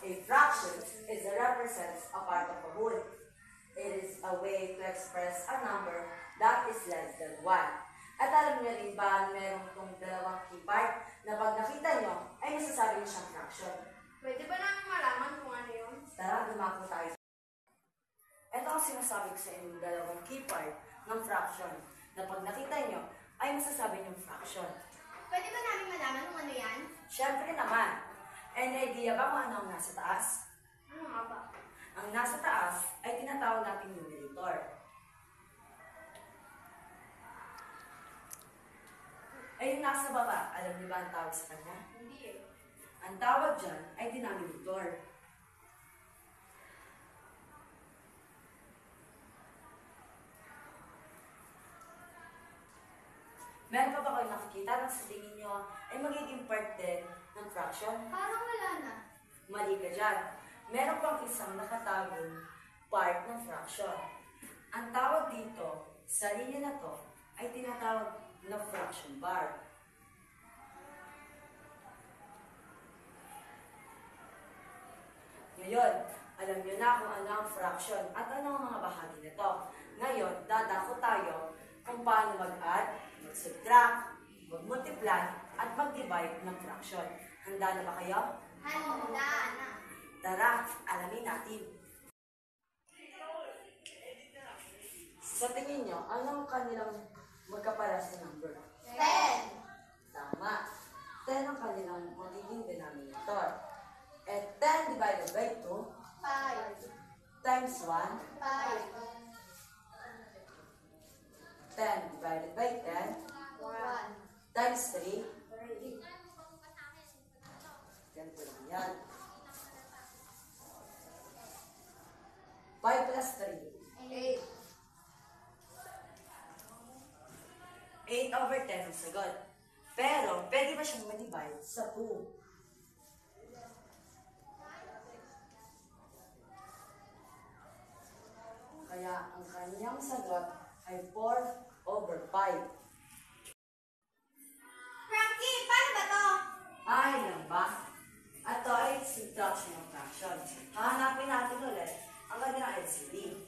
A fraction is a represents a part of a whole. It is a way to express a number that is less than 1. At alam niyo rin ba, meron itong dalawang key part na pag nakita nyo, ay masasabi niyo siyang fraction. Pwede ba namin malaman kung ano yun? Tara, dumako tayo. Ito ang sinasabi ko sa inyo, dalawang key part ng fraction na pag nakita nyo, ay masasabi niyong fraction. Pwede ba namin malaman kung ano yan? Siyempre naman. And idea ba kung ano ang nasa taas? Ano nga ba? Ang nasa taas ay tinatawag natin numerator. Ay yung nasa baba, alam niyo ba ang tawag sa kanya? Hindi eh. Ang tawag dyan ay denominator. Meron pa ba kayo nakikita na sa tingin nyo ay magiging part din ng fraction? Parang wala na. Mali ka dyan. Meron pang isang nakatagong part ng fraction. Ang tawag dito, sa linya na to, ay tinatawag na fraction bar. Ngayon, alam nyo na kung ano ang fraction at ano ang mga bahagi nito. Ngayon, dadako tayo kung paano mag-add, mag-subtract, mag-multiply, at mag-divide ng fraction. Handa na ba kayo? Handa na. Tara, alamin natin. Sa tingin nyo, ano ang kanilang magkaparas na number? 10. Tama. 10 ang kanilang magiging denominator. At 10 divided by 2 5. times 1, 5. 10 divided by 10 1. times 3, 3. ganito lang yan. 5 plus 3, 8. 8 over 10 ang sagot. Pero, pwede ba siyang ma-divide sa 2? Kaya, ang kanyang sagot ay 4 over 5. Frankie, paano ba to? Ay, lang ba? At ito ay subtraction ng fraction. Hahanapin natin ulit ang kanilang LCD.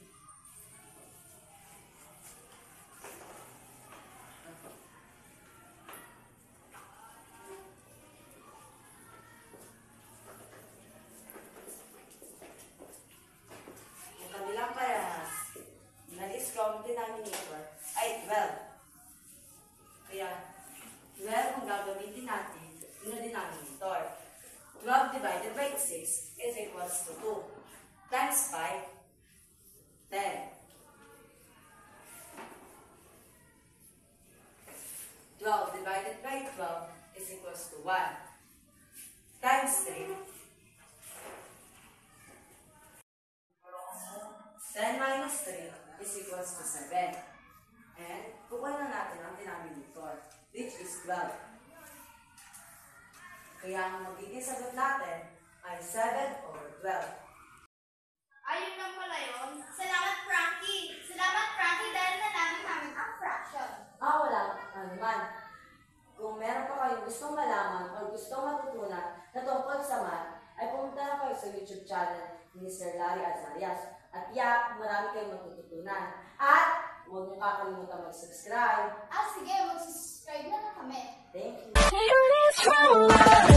Ang kanilang parehas na discount denominator ay 12. Kaya, 12 ang gagamitin natin na denominator. 12 divided by 6 is equals to 2. Times 5, 10. 12 divided by 12 is equals to 1. Times 3. 10 minus 3 is equals to 7. And kukuha na natin ang denominator, which is 12. Kaya ang magiging sagot natin ay 7 over 12. Ayun lang pala yun. Salamat, Frankie. Salamat, Frankie, dahil nalaman namin ang fraction. Wala. Ano naman. Kung meron pa kayong gustong malaman o gustong matutunan na tungkol sa math, ay pumunta na kayo sa YouTube channel ni Mr. Larry Azarias. At marami kayong matututunan. At huwag niyo kakalimutan mag-subscribe. Sige, mag-subscribe na kami. Thank you.